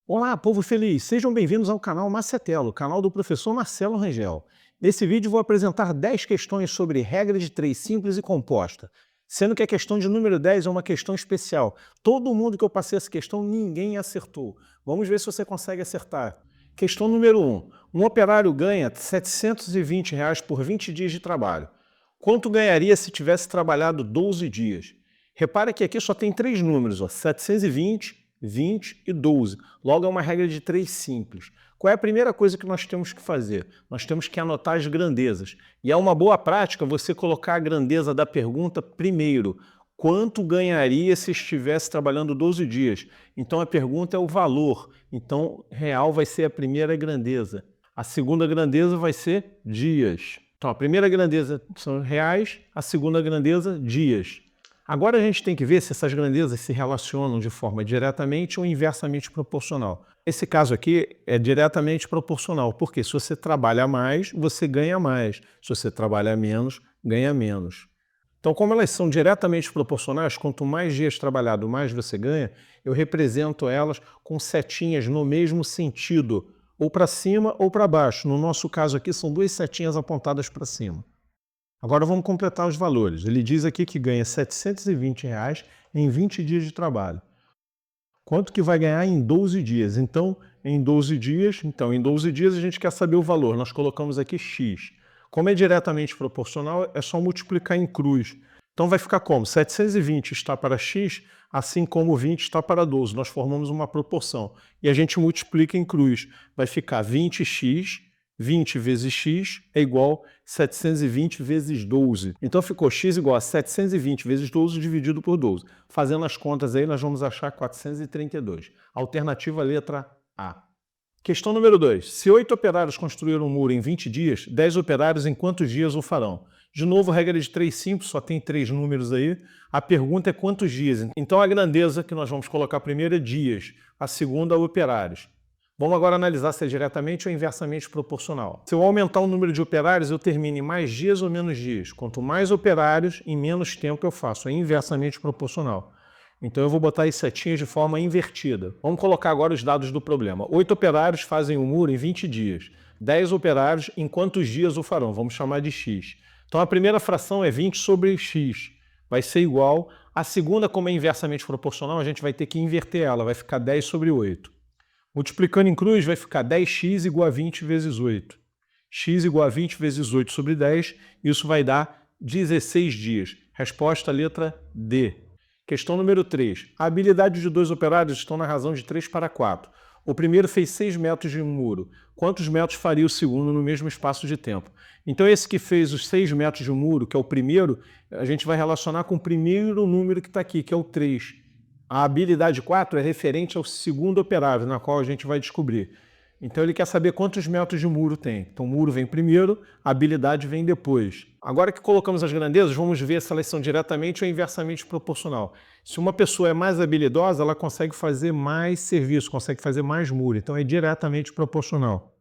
Olá, povo feliz! Sejam bem-vindos ao canal Macetelo, canal do professor Marcelo Rangel. Nesse vídeo vou apresentar 10 questões sobre regra de 3 simples e composta, sendo que a questão de número 10 é uma questão especial. Todo mundo que eu passei essa questão, ninguém acertou. Vamos ver se você consegue acertar. Questão número 1. Um operário ganha R$ 720 por 20 dias de trabalho. Quanto ganharia se tivesse trabalhado 12 dias? Repara que aqui só tem 3 números, ó, 720, 20 e 12. Logo, é uma regra de 3 simples. Qual é a primeira coisa que nós temos que fazer? Nós temos que anotar as grandezas. E é uma boa prática você colocar a grandeza da pergunta primeiro. Quanto ganharia se estivesse trabalhando 12 dias? Então, a pergunta é o valor. Então, real vai ser a primeira grandeza. A segunda grandeza vai ser dias. Então, a primeira grandeza são reais, a segunda grandeza, dias. Agora a gente tem que ver se essas grandezas se relacionam de forma diretamente ou inversamente proporcional. Esse caso aqui é diretamente proporcional, porque se você trabalha mais, você ganha mais. Se você trabalha menos, ganha menos. Então, como elas são diretamente proporcionais, quanto mais dias trabalhado, mais você ganha, eu represento elas com setinhas no mesmo sentido, ou para cima ou para baixo. No nosso caso aqui, são 2 setinhas apontadas para cima. Agora vamos completar os valores. Ele diz aqui que ganha R$ 720 em 20 dias de trabalho. Quanto que vai ganhar em 12 dias? Então, em 12 dias a gente quer saber o valor. Nós colocamos aqui x. Como é diretamente proporcional, é só multiplicar em cruz. Então vai ficar como? 720 está para x, assim como 20 está para 12. Nós formamos uma proporção. E a gente multiplica em cruz. Vai ficar 20x, 20 vezes x é igual a 720 vezes 12. Então ficou x igual a 720 vezes 12 dividido por 12. Fazendo as contas aí, nós vamos achar 432. Alternativa letra A. Questão número 2. Se 8 operários construíram um muro em 20 dias, 10 operários em quantos dias o farão? De novo, regra de 3 simples, só tem 3 números aí. A pergunta é quantos dias. Então a grandeza que nós vamos colocar primeiro é dias, a segunda operários. Vamos agora analisar se é diretamente ou inversamente proporcional. Se eu aumentar o número de operários, eu termino em mais dias ou menos dias. Quanto mais operários, em menos tempo eu faço. É inversamente proporcional. Então eu vou botar as setinhas de forma invertida. Vamos colocar agora os dados do problema. 8 operários fazem o muro em 20 dias. 10 operários, em quantos dias o farão? Vamos chamar de x. Então a primeira fração é 20 sobre x. Vai ser igual. A segunda, como é inversamente proporcional, a gente vai ter que inverter ela. Vai ficar 10 sobre 8. Multiplicando em cruz, vai ficar 10x igual a 20 vezes 8. X igual a 20 vezes 8 sobre 10, isso vai dar 16 dias. Resposta, letra D. Questão número 3. A habilidade de 2 operários estão na razão de 3 para 4. O primeiro fez 6 metros de muro. Quantos metros faria o segundo no mesmo espaço de tempo? Então esse que fez os 6 metros de muro, que é o primeiro, a gente vai relacionar com o primeiro número que está aqui, que é o 3. A habilidade 4 é referente ao segundo operário, na qual a gente vai descobrir. Então ele quer saber quantos metros de muro tem. Então o muro vem primeiro, a habilidade vem depois. Agora que colocamos as grandezas, vamos ver se elas são diretamente ou inversamente proporcional. Se uma pessoa é mais habilidosa, ela consegue fazer mais serviço, consegue fazer mais muro. Então é diretamente proporcional.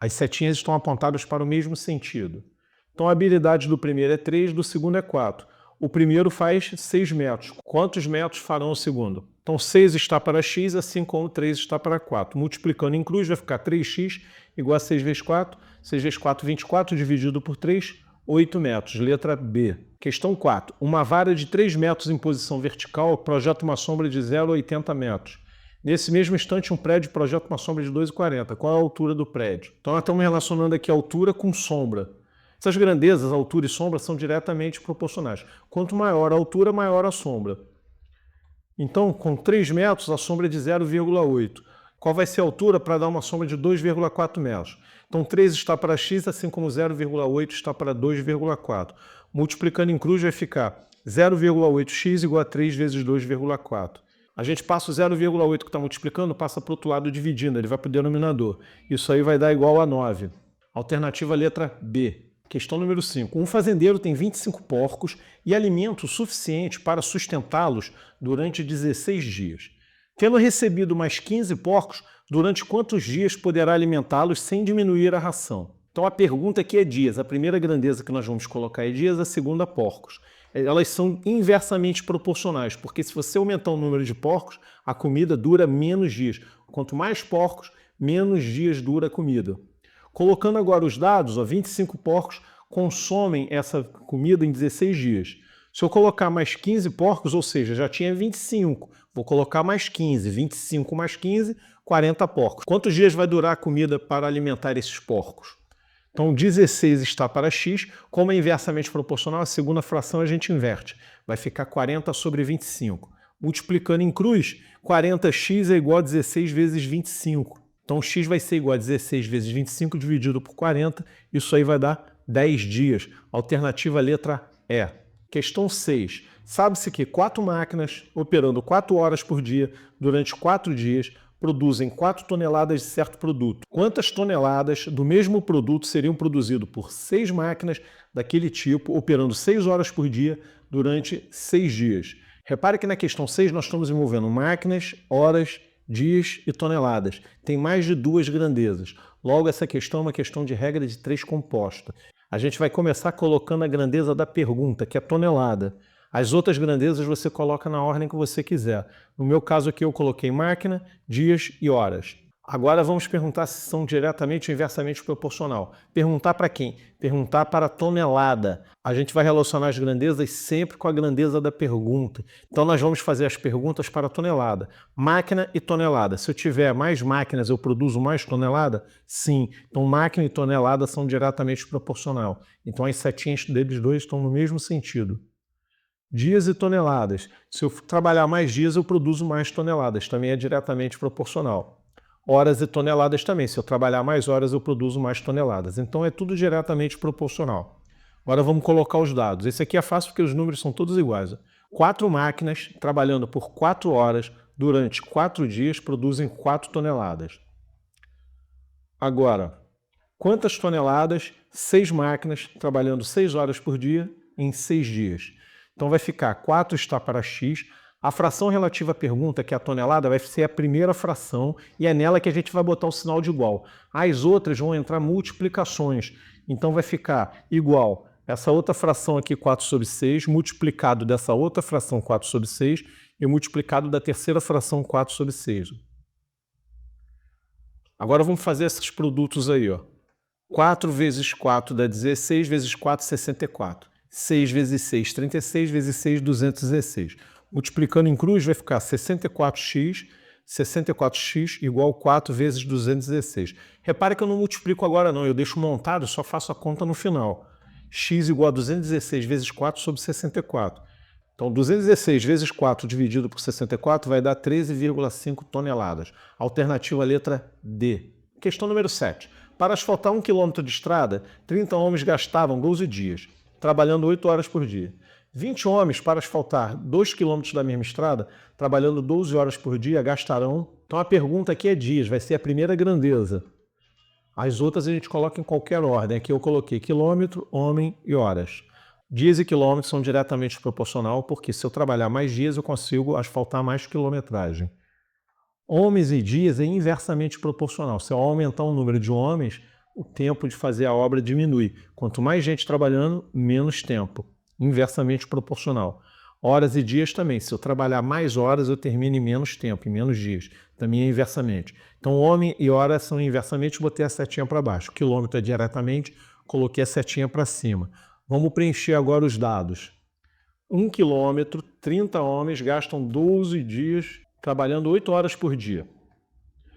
As setinhas estão apontadas para o mesmo sentido. Então a habilidade do primeiro é 3, do segundo é 4. O primeiro faz 6 metros. Quantos metros farão o segundo? Então 6 está para x, assim como 3 está para 4. Multiplicando em cruz vai ficar 3x igual a 6 vezes 4. 6 vezes 4, 24, dividido por 3, 8 metros. Letra B. Questão 4. Uma vara de 3 metros em posição vertical projeta uma sombra de 0 a 80 metros. Nesse mesmo instante, um prédio projeta uma sombra de 2,40. Qual é a altura do prédio? Então nós estamos relacionando aqui a altura com sombra. Essas grandezas, altura e sombra, são diretamente proporcionais. Quanto maior a altura, maior a sombra. Então, com 3 metros, a sombra é de 0,8. Qual vai ser a altura para dar uma sombra de 2,4 metros? Então, 3 está para x, assim como 0,8 está para 2,4. Multiplicando em cruz vai ficar 0,8x igual a 3 vezes 2,4. A gente passa o 0,8 que está multiplicando, passa para o outro lado dividindo, ele vai para o denominador. Isso aí vai dar igual a 9. Alternativa letra B. Questão número 5. Um fazendeiro tem 25 porcos e alimento suficiente para sustentá-los durante 16 dias. Tendo recebido mais 15 porcos, durante quantos dias poderá alimentá-los sem diminuir a ração? Então a pergunta aqui é dias. A primeira grandeza que nós vamos colocar é dias, a segunda porcos. Elas são inversamente proporcionais, porque se você aumentar o número de porcos, a comida dura menos dias. Quanto mais porcos, menos dias dura a comida. Colocando agora os dados, 25 porcos consomem essa comida em 16 dias. Se eu colocar mais 15 porcos, ou seja, já tinha 25, vou colocar mais 15, 25 mais 15, 40 porcos. Quantos dias vai durar a comida para alimentar esses porcos? Então, 16 está para x, como é inversamente proporcional, a segunda fração a gente inverte. Vai ficar 40 sobre 25. Multiplicando em cruz, 40x é igual a 16 vezes 25. Então, x vai ser igual a 16 vezes 25 dividido por 40. Isso aí vai dar 10 dias. Alternativa letra E. Questão 6. Sabe-se que 4 máquinas, operando 4 horas por dia, durante 4 dias, produzem 4 toneladas de certo produto. Quantas toneladas do mesmo produto seriam produzidas por 6 máquinas daquele tipo, operando 6 horas por dia durante 6 dias? Repare que na questão 6 nós estamos envolvendo máquinas, horas, dias e toneladas. Tem mais de 2 grandezas. Logo, essa questão é uma questão de regra de 3 composta. A gente vai começar colocando a grandeza da pergunta, que é tonelada. As outras grandezas você coloca na ordem que você quiser. No meu caso aqui eu coloquei máquina, dias e horas. Agora vamos perguntar se são diretamente ou inversamente proporcional. Perguntar para quem? Perguntar para a tonelada. A gente vai relacionar as grandezas sempre com a grandeza da pergunta. Então nós vamos fazer as perguntas para a tonelada. Máquina e tonelada. Se eu tiver mais máquinas, eu produzo mais tonelada? Sim. Então máquina e tonelada são diretamente proporcional. Então as setinhas deles dois estão no mesmo sentido. Dias e toneladas. Se eu trabalhar mais dias, eu produzo mais toneladas. Também é diretamente proporcional. Horas e toneladas também. Se eu trabalhar mais horas, eu produzo mais toneladas. Então é tudo diretamente proporcional. Agora vamos colocar os dados. Esse aqui é fácil porque os números são todos iguais. 4 máquinas trabalhando por 4 horas durante 4 dias produzem 4 toneladas. Agora, quantas toneladas 6 máquinas trabalhando 6 horas por dia em 6 dias? Então vai ficar 4 está para x. A fração relativa à pergunta, que é a tonelada, vai ser a primeira fração e é nela que a gente vai botar o sinal de igual. As outras vão entrar multiplicações. Então vai ficar igual essa outra fração aqui, 4 sobre 6, multiplicado dessa outra fração, 4 sobre 6, e multiplicado da terceira fração, 4 sobre 6. Agora vamos fazer esses produtos aí. 4 vezes 4 dá 16, vezes 4, 64. 6 vezes 6, 36, vezes 6, 216. Multiplicando em cruz vai ficar 64x, 64x igual 4 vezes 216. Repare que eu não multiplico agora não, eu deixo montado, só faço a conta no final. X igual a 216 vezes 4 sobre 64. Então 216 vezes 4 dividido por 64 vai dar 13,5 toneladas. Alternativa letra D. Questão número 7. Para asfaltar 1 km de estrada, 30 homens gastavam 12 dias, trabalhando 8 horas por dia. 20 homens para asfaltar 2 km da mesma estrada, trabalhando 12 horas por dia, gastarão... Então a pergunta aqui é dias, vai ser a primeira grandeza. As outras a gente coloca em qualquer ordem. Aqui eu coloquei quilômetro, homem e horas. Dias e quilômetros são diretamente proporcional, porque se eu trabalhar mais dias eu consigo asfaltar mais quilometragem. Homens e dias é inversamente proporcional. Se eu aumentar o número de homens, o tempo de fazer a obra diminui. Quanto mais gente trabalhando, menos tempo. Inversamente proporcional. Horas e dias também. Se eu trabalhar mais horas, eu termino em menos tempo, em menos dias. Também é inversamente. Então, homem e hora são inversamente, botei a setinha para baixo. Quilômetro é diretamente, coloquei a setinha para cima. Vamos preencher agora os dados. 1 quilômetro, 30 homens gastam 12 dias trabalhando 8 horas por dia.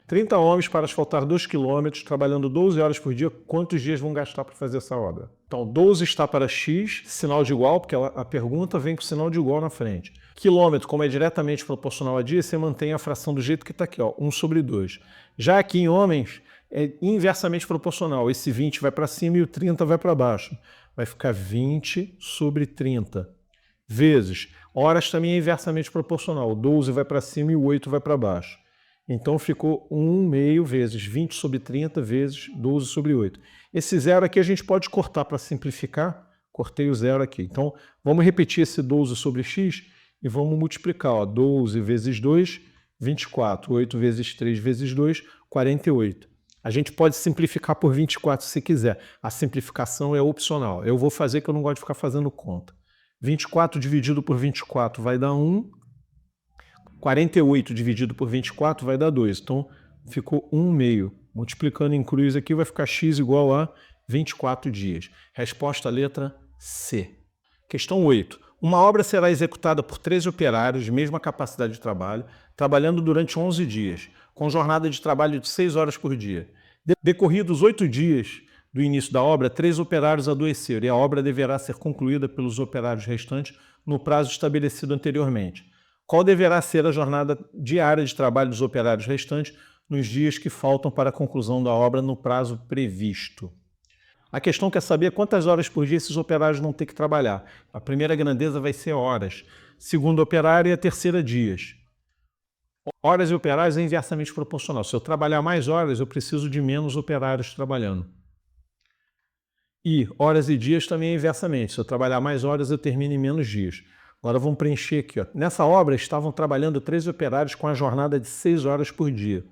30 homens para asfaltar 2 km, trabalhando 12 horas por dia, quantos dias vão gastar para fazer essa obra? Então, 12 está para x, sinal de igual, porque a pergunta vem com sinal de igual na frente. Quilômetro, como é diretamente proporcional a dia, você mantém a fração do jeito que está aqui, 1 sobre 2. Já aqui em homens, é inversamente proporcional. Esse 20 vai para cima e o 30 vai para baixo. Vai ficar 20 sobre 30. Vezes, horas também é inversamente proporcional. O 12 vai para cima e o 8 vai para baixo. Então ficou 1 meio vezes 20 sobre 30 vezes 12 sobre 8. Esse zero aqui a gente pode cortar para simplificar. Cortei o zero aqui. Então vamos repetir esse 12 sobre x e vamos multiplicar. 12 vezes 2, 24. 8 vezes 3 vezes 2, 48. A gente pode simplificar por 24 se quiser. A simplificação é opcional. Eu vou fazer que eu não gosto de ficar fazendo conta. 24 dividido por 24 vai dar 1. 48 dividido por 24 vai dar 2. Então, ficou 1/2. Multiplicando em cruz aqui vai ficar x igual a 24 dias. Resposta letra C. Questão 8. Uma obra será executada por 13 operários de mesma capacidade de trabalho, trabalhando durante 11 dias, com jornada de trabalho de 6 horas por dia. Decorridos 8 dias do início da obra, 3 operários adoeceram e a obra deverá ser concluída pelos operários restantes no prazo estabelecido anteriormente. Qual deverá ser a jornada diária de trabalho dos operários restantes nos dias que faltam para a conclusão da obra no prazo previsto? A questão quer saber quantas horas por dia esses operários vão ter que trabalhar. A primeira grandeza vai ser horas, segunda operária e a terceira dias. Horas e operários é inversamente proporcional. Se eu trabalhar mais horas, eu preciso de menos operários trabalhando. E horas e dias também é inversamente. Se eu trabalhar mais horas, eu termino em menos dias. Agora vamos preencher aqui. Ó. Nessa obra estavam trabalhando 13 operários com a jornada de 6 horas por dia.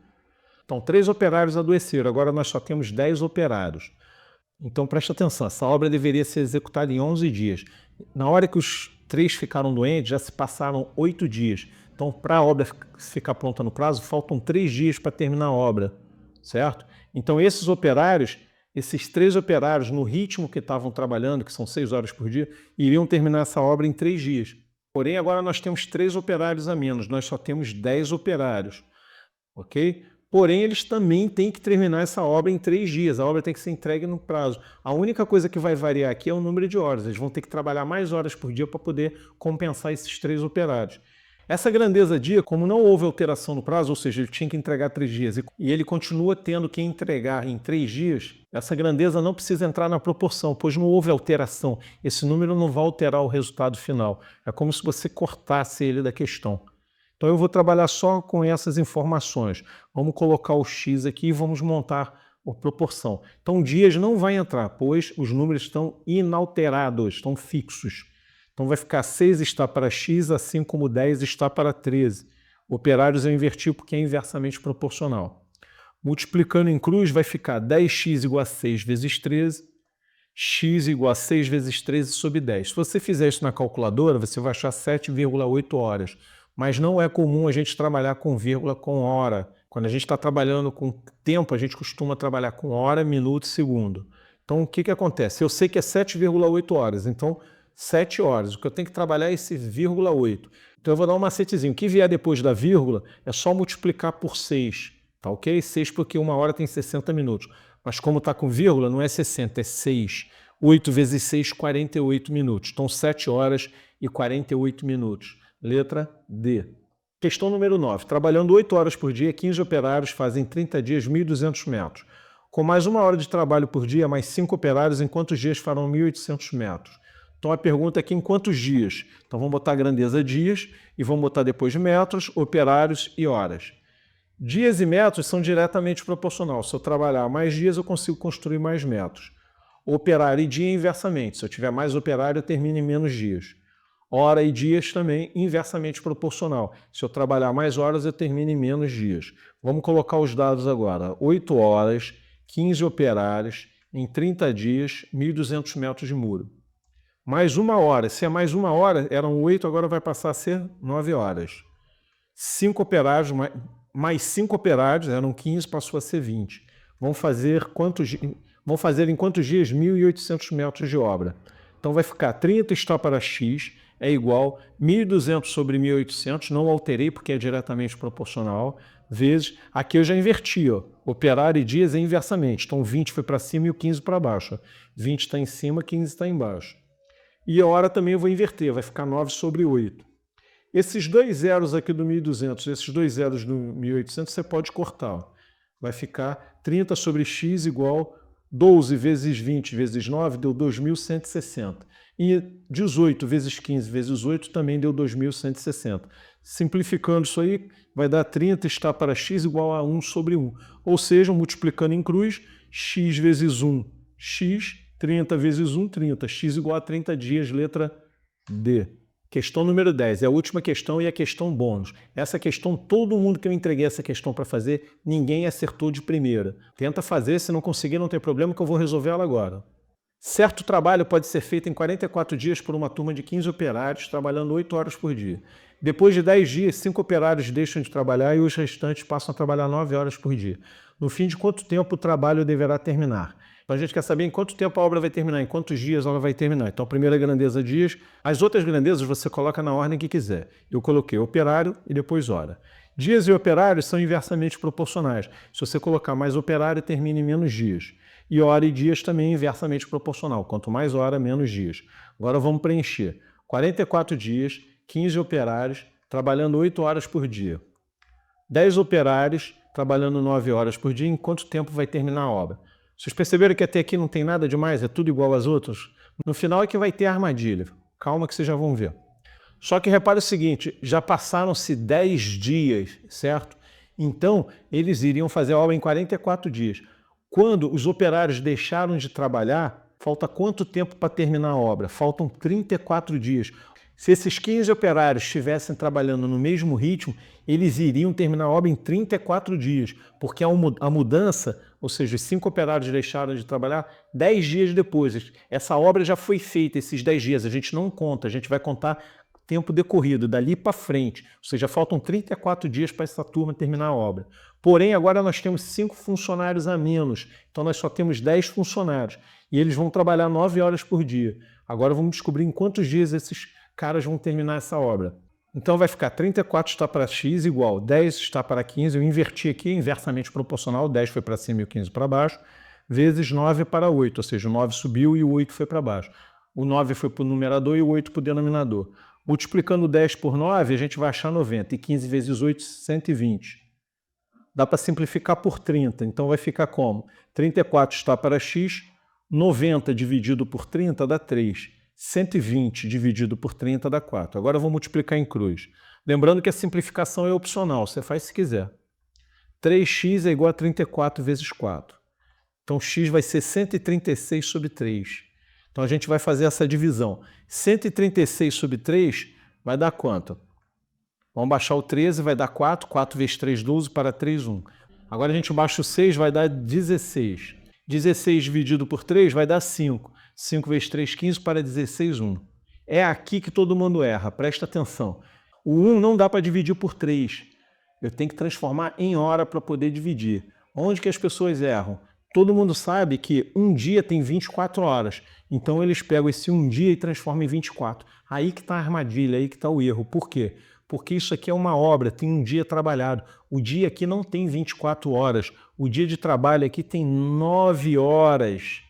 Então, 3 operários adoeceram. Agora nós só temos 10 operários. Então preste atenção, essa obra deveria ser executada em 11 dias. Na hora que os 3 ficaram doentes, já se passaram 8 dias. Então, para a obra ficar pronta no prazo, faltam 3 dias para terminar a obra, certo? Então, esses 3 operários, no ritmo que estavam trabalhando, que são 6 horas por dia, iriam terminar essa obra em 3 dias. Porém, agora nós temos 3 operários a menos, nós só temos 10 operários, ok? Porém, eles também têm que terminar essa obra em 3 dias. A obra tem que ser entregue no prazo. A única coisa que vai variar aqui é o número de horas. Eles vão ter que trabalhar mais horas por dia para poder compensar esses 3 operários. Essa grandeza dia, como não houve alteração no prazo, ou seja, ele tinha que entregar 3 dias e ele continua tendo que entregar em 3 dias, essa grandeza não precisa entrar na proporção, pois não houve alteração. Esse número não vai alterar o resultado final. É como se você cortasse ele da questão. Então eu vou trabalhar só com essas informações. Vamos colocar o x aqui e vamos montar a proporção. Então dias não vai entrar, pois os números estão inalterados, estão fixos. Então vai ficar 6 está para x, assim como 10 está para 13. Operários eu inverti porque é inversamente proporcional. Multiplicando em cruz vai ficar 10x igual a 6 vezes 13, x igual a 6 vezes 13 sobre 10. Se você fizer isso na calculadora, você vai achar 7,8 horas. Mas não é comum a gente trabalhar com vírgula com hora. Quando a gente está trabalhando com tempo, a gente costuma trabalhar com hora, minuto e segundo. Então, o que acontece? Eu sei que é 7,8 horas, então 7 horas. O que eu tenho que trabalhar é esse vírgula 8. Então, eu vou dar um macetezinho. O que vier depois da vírgula é só multiplicar por 6. Tá ok? 6 porque 1 hora tem 60 minutos. Mas como está com vírgula, não é 60, é 6. 8 vezes 6, 48 minutos. Então, 7 horas e 48 minutos. Letra D. Questão número 9. Trabalhando 8 horas por dia, 15 operários fazem 30 dias 1.200 metros. Com mais 1 hora de trabalho por dia, mais 5 operários, em quantos dias farão 1.800 metros? Então a pergunta aqui é em quantos dias? Então vamos botar a grandeza dias e vamos botar depois metros, operários e horas. Dias e metros são diretamente proporcionais. Se eu trabalhar mais dias, eu consigo construir mais metros. Operário e dia inversamente. Se eu tiver mais operário, eu termino em menos dias. Hora e dias também inversamente proporcional. Se eu trabalhar mais horas, eu termino em menos dias. Vamos colocar os dados agora. 8 horas, 15 operários, em 30 dias, 1.200 metros de muro. Mais 1 hora. Se é mais 1 hora, eram 8, agora vai passar a ser 9 horas. 5 operários, mais 5 operários, eram 15, passou a ser 20. Vão fazer em quantos dias? 1.800 metros de obra. Então vai ficar 30 está para x, é igual 1.200 sobre 1.800, não alterei porque é diretamente proporcional, vezes, aqui eu já inverti, ó, operário e dias é inversamente, então 20 foi para cima e o 15 para baixo. 20 está em cima, 15 está embaixo. E a hora também eu vou inverter, vai ficar 9 sobre 8. Esses 2 zeros aqui do 1.200, esses 2 zeros do 1.800, você pode cortar. Ó. Vai ficar 30 sobre x igual 12 vezes 20 vezes 9 deu 2.160. E 18 vezes 15 vezes 8 também deu 2.160. Simplificando isso aí, vai dar 30 está para x igual a 1 sobre 1. Ou seja, multiplicando em cruz, x vezes 1, x, 30 vezes 1, 30. X igual a 30 dias, letra D. Questão número 10, é a última questão e a questão bônus. Essa questão, todo mundo que eu entreguei essa questão para fazer, ninguém acertou de primeira. Tenta fazer, se não conseguir não tem problema que eu vou resolver ela agora. Certo trabalho pode ser feito em 44 dias por uma turma de 15 operários, trabalhando 8 horas por dia. Depois de 10 dias, 5 operários deixam de trabalhar e os restantes passam a trabalhar 9 horas por dia. No fim de quanto tempo o trabalho deverá terminar? Então a gente quer saber em quanto tempo a obra vai terminar, em quantos dias ela vai terminar. Então a primeira grandeza dias, as outras grandezas você coloca na ordem que quiser. Eu coloquei operário e depois hora. Dias e operários são inversamente proporcionais. Se você colocar mais operário, termina em menos dias. E hora e dias também é inversamente proporcional. Quanto mais hora, menos dias. Agora vamos preencher. 44 dias, 15 operários, trabalhando 8 horas por dia. 10 operários, trabalhando 9 horas por dia. Em quanto tempo vai terminar a obra? Vocês perceberam que até aqui não tem nada demais? É tudo igual às outras? No final é que vai ter a armadilha. Calma que vocês já vão ver. Só que repare o seguinte, já passaram-se 10 dias, certo? Então, eles iriam fazer a obra em 44 dias. Quando os operários deixaram de trabalhar, falta quanto tempo para terminar a obra? Faltam 34 dias. Se esses 15 operários estivessem trabalhando no mesmo ritmo, eles iriam terminar a obra em 34 dias, porque a mudança, ou seja, os 5 operários deixaram de trabalhar 10 dias depois. Essa obra já foi feita, esses 10 dias, a gente não conta, a gente vai contar tempo decorrido, dali para frente. Ou seja, faltam 34 dias para essa turma terminar a obra. Porém, agora nós temos 5 funcionários a menos, então nós só temos 10 funcionários, e eles vão trabalhar 9 horas por dia. Agora vamos descobrir em quantos dias esses caras vão terminar essa obra. Então vai ficar 34 está para x igual 10 está para 15, eu inverti aqui, inversamente proporcional, 10 foi para cima e o 15 para baixo, vezes 9 para 8, ou seja, o 9 subiu e o 8 foi para baixo. O 9 foi para o numerador e o 8 para o denominador. Multiplicando 10 por 9, a gente vai achar 90, e 15 vezes 8, 120. Dá para simplificar por 30, então vai ficar como? 34 está para x, 90 dividido por 30 dá 3. 120 dividido por 30 dá 4. Agora eu vou multiplicar em cruz. Lembrando que a simplificação é opcional, você faz se quiser. 3x é igual a 34 vezes 4. Então x vai ser 136 sobre 3. Então a gente vai fazer essa divisão. 136 sobre 3 vai dar quanto? Vamos baixar o 13, vai dar 4. 4 vezes 3, 12, para 3, 1. Agora a gente baixa o 6, vai dar 16. 16 dividido por 3 vai dar 5. 5 vezes 3, 15, para 16, 1. É aqui que todo mundo erra, presta atenção. O 1 não dá para dividir por 3. Eu tenho que transformar em hora para poder dividir. Onde que as pessoas erram? Todo mundo sabe que um dia tem 24 horas. Então eles pegam esse um dia e transformam em 24. Aí que está a armadilha, aí que está o erro. Por quê? Porque isso aqui é uma obra, tem um dia trabalhado. O dia aqui não tem 24 horas. O dia de trabalho aqui tem 9 horas.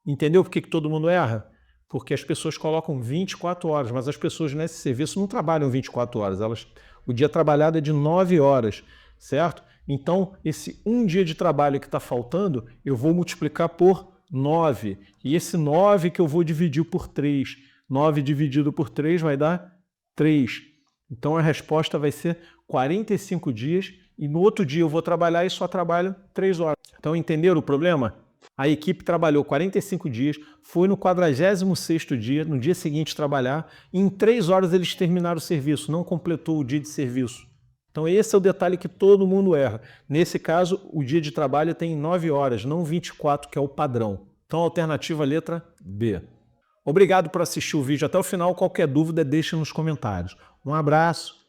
Entendeu por que todo mundo erra? Porque as pessoas colocam 24 horas, mas as pessoas nesse serviço não trabalham 24 horas. O dia trabalhado é de 9 horas, certo? Então, esse um dia de trabalho que está faltando, eu vou multiplicar por 9. E esse 9 que eu vou dividir por 3. 9 dividido por 3 vai dar 3. Então, a resposta vai ser 45 dias e no outro dia eu vou trabalhar e só trabalho 3 horas. Então, entenderam o problema? A equipe trabalhou 45 dias, foi no 46º dia, no dia seguinte trabalhar, e em 3 horas eles terminaram o serviço, não completou o dia de serviço. Então esse é o detalhe que todo mundo erra. Nesse caso, o dia de trabalho tem 9 horas, não 24, que é o padrão. Então, alternativa letra B. Obrigado por assistir o vídeo até o final. Qualquer dúvida, deixe nos comentários. Um abraço.